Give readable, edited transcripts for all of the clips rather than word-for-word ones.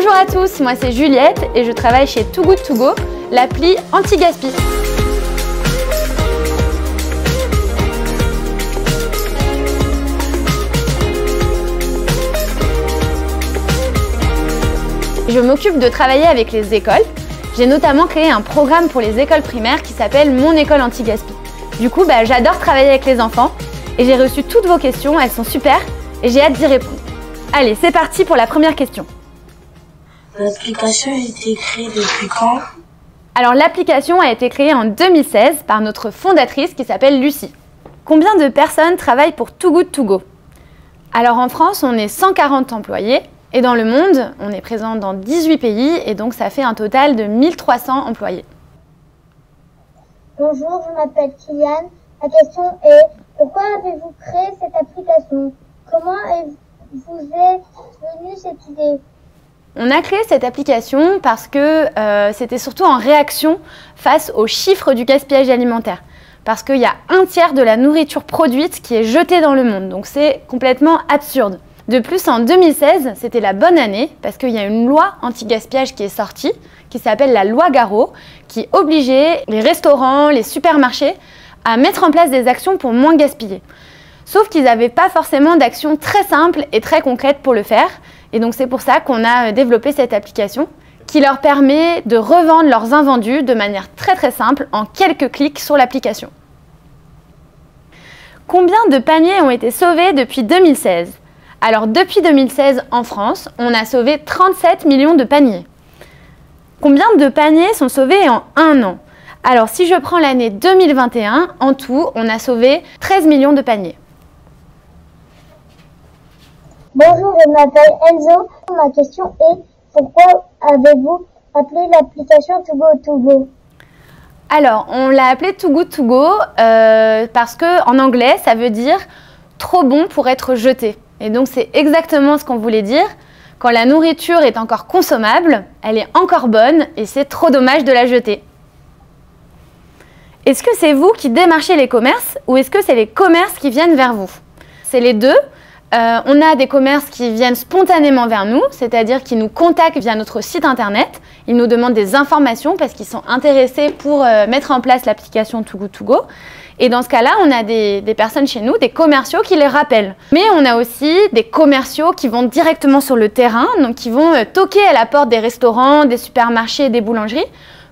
Bonjour à tous, moi c'est Juliette et je travaille chez Too Good To Go, l'appli anti-gaspi. Je m'occupe de travailler avec les écoles. J'ai notamment créé un programme pour les écoles primaires qui s'appelle Mon école anti-gaspi. Du coup, j'adore travailler avec les enfants et j'ai reçu toutes vos questions, elles sont super et j'ai hâte d'y répondre. Allez, c'est parti pour la première question. L'application a été créée depuis quand? Alors l'application a été créée en 2016 par notre fondatrice qui s'appelle Lucie. Combien de personnes travaillent pour Too Good To Go? Alors en France, on est 140 employés et dans le monde, on est présent dans 18 pays et donc ça fait un total de 1300 employés. Bonjour, je m'appelle Kylian. La question est, pourquoi avez-vous créé cette application? Comment vous est venue cette idée? On a créé cette application parce que c'était surtout en réaction face aux chiffres du gaspillage alimentaire. Parce qu'il y a un tiers de la nourriture produite qui est jetée dans le monde, donc c'est complètement absurde. De plus, en 2016, c'était la bonne année parce qu'il y a une loi anti-gaspillage qui est sortie, qui s'appelle la loi Garot, qui obligeait les restaurants, les supermarchés à mettre en place des actions pour moins gaspiller. Sauf qu'ils n'avaient pas forcément d'actions très simples et très concrètes pour le faire. Et donc c'est pour ça qu'on a développé cette application qui leur permet de revendre leurs invendus de manière très simple en quelques clics sur l'application. Combien de paniers ont été sauvés depuis 2016? Alors depuis 2016 en France, on a sauvé 37 millions de paniers. Combien de paniers sont sauvés en un an? Alors si je prends l'année 2021, en tout, on a sauvé 13 millions de paniers. Bonjour, je m'appelle Enzo. Ma question est, pourquoi avez-vous appelé l'application Too Good To Go? Alors, on l'a appelé Too Good To Go parce qu'en anglais, ça veut dire trop bon pour être jeté. Et donc, c'est exactement ce qu'on voulait dire. Quand la nourriture est encore consommable, elle est encore bonne et c'est trop dommage de la jeter. Est-ce que c'est vous qui démarchez les commerces ou est-ce que c'est les commerces qui viennent vers vous? C'est les deux. On a des commerces qui viennent spontanément vers nous, c'est-à-dire qui nous contactent via notre site internet. Ils nous demandent des informations parce qu'ils sont intéressés pour mettre en place l'application Too Good To Go. Et dans ce cas-là, on a des personnes chez nous, des commerciaux qui les rappellent. Mais on a aussi des commerciaux qui vont directement sur le terrain, donc qui vont toquer à la porte des restaurants, des supermarchés, des boulangeries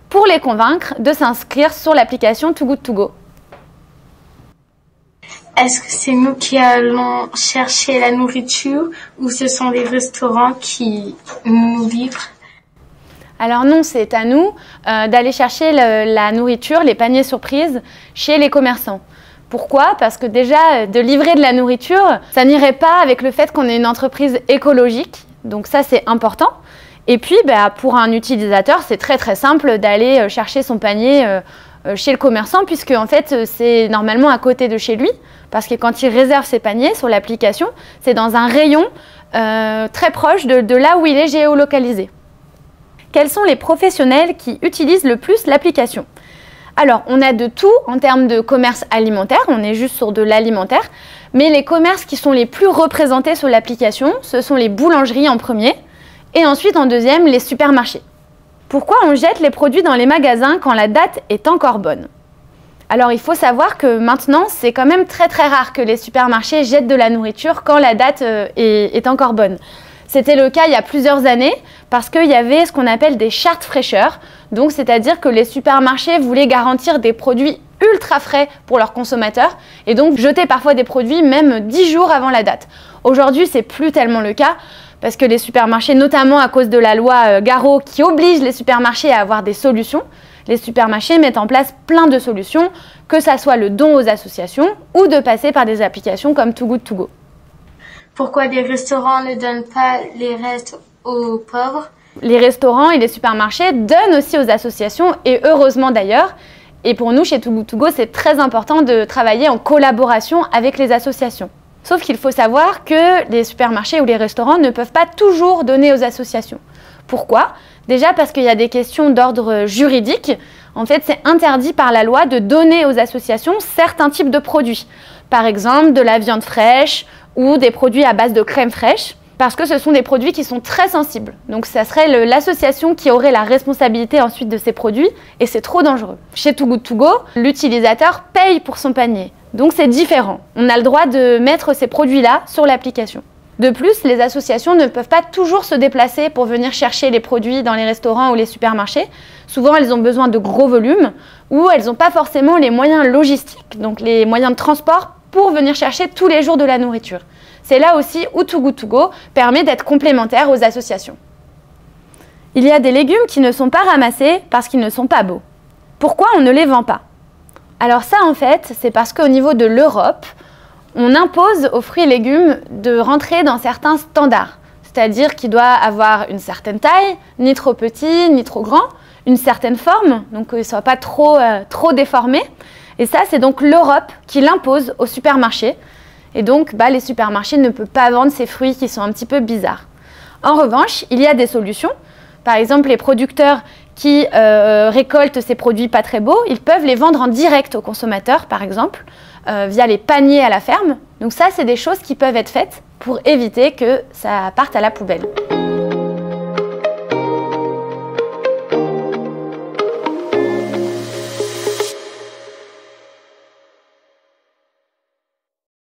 pour les convaincre de s'inscrire sur l'application Too Good To Go. Est-ce que c'est nous qui allons chercher la nourriture ou ce sont les restaurants qui nous livrent? Alors non, c'est à nous d'aller chercher la nourriture, les paniers surprises chez les commerçants. Pourquoi? Parce que déjà, de livrer de la nourriture, ça n'irait pas avec le fait qu'on est une entreprise écologique. Donc ça, c'est important. Et puis, pour un utilisateur, c'est très simple d'aller chercher son panier chez le commerçant puisque en fait, c'est normalement à côté de chez lui. Parce que quand il réserve ses paniers sur l'application, c'est dans un rayon très proche de là où il est géolocalisé. Quels sont les professionnels qui utilisent le plus l'application? Alors, on a de tout en termes de commerce alimentaire, on est juste sur de l'alimentaire, mais les commerces qui sont les plus représentés sur l'application, ce sont les boulangeries en premier, et ensuite en deuxième, les supermarchés. Pourquoi on jette les produits dans les magasins quand la date est encore bonne? Alors il faut savoir que maintenant, c'est quand même très rare que les supermarchés jettent de la nourriture quand la date est encore bonne. C'était le cas il y a plusieurs années parce qu'il y avait ce qu'on appelle des chartes fraîcheur. Donc c'est-à-dire que les supermarchés voulaient garantir des produits ultra frais pour leurs consommateurs et donc jeter parfois des produits même 10 jours avant la date. Aujourd'hui, c'est plus tellement le cas parce que les supermarchés, notamment à cause de la loi Garot qui oblige les supermarchés à avoir des solutions, les supermarchés mettent en place plein de solutions, que ça soit le don aux associations ou de passer par des applications comme Too Good To Go. Pourquoi les restaurants ne donnent pas les restes aux pauvres? Les restaurants et les supermarchés donnent aussi aux associations et heureusement d'ailleurs. Et pour nous, chez Too Good To Go, c'est très important de travailler en collaboration avec les associations. Sauf qu'il faut savoir que les supermarchés ou les restaurants ne peuvent pas toujours donner aux associations. Pourquoi? Déjà parce qu'il y a des questions d'ordre juridique. En fait, c'est interdit par la loi de donner aux associations certains types de produits. Par exemple, de la viande fraîche ou des produits à base de crème fraîche. parce que ce sont des produits qui sont très sensibles. Donc ça serait l'association qui aurait la responsabilité ensuite de ces produits et c'est trop dangereux. Chez Too Good To Go, l'utilisateur paye pour son panier. Donc c'est différent. On a le droit de mettre ces produits-là sur l'application. De plus, les associations ne peuvent pas toujours se déplacer pour venir chercher les produits dans les restaurants ou les supermarchés. Souvent, elles ont besoin de gros volumes ou elles n'ont pas forcément les moyens logistiques, donc les moyens de transport pour venir chercher tous les jours de la nourriture. C'est là aussi où Too Good To Go permet d'être complémentaire aux associations. Il y a des légumes qui ne sont pas ramassés parce qu'ils ne sont pas beaux. Pourquoi on ne les vend pas? Alors ça, en fait, c'est parce qu'au niveau de l'Europe, on impose aux fruits et légumes de rentrer dans certains standards. C'est-à-dire qu'il doit avoir une certaine taille, ni trop petit, ni trop grand, une certaine forme, donc qu'il ne soit pas trop déformé. Et ça, c'est donc l'Europe qui l'impose aux supermarchés. Et donc, les supermarchés ne peuvent pas vendre ces fruits qui sont un petit peu bizarres. En revanche, il y a des solutions. Par exemple, les producteurs qui récoltent ces produits pas très beaux, ils peuvent les vendre en direct aux consommateurs, par exemple, via les paniers à la ferme. Donc ça, c'est des choses qui peuvent être faites pour éviter que ça parte à la poubelle.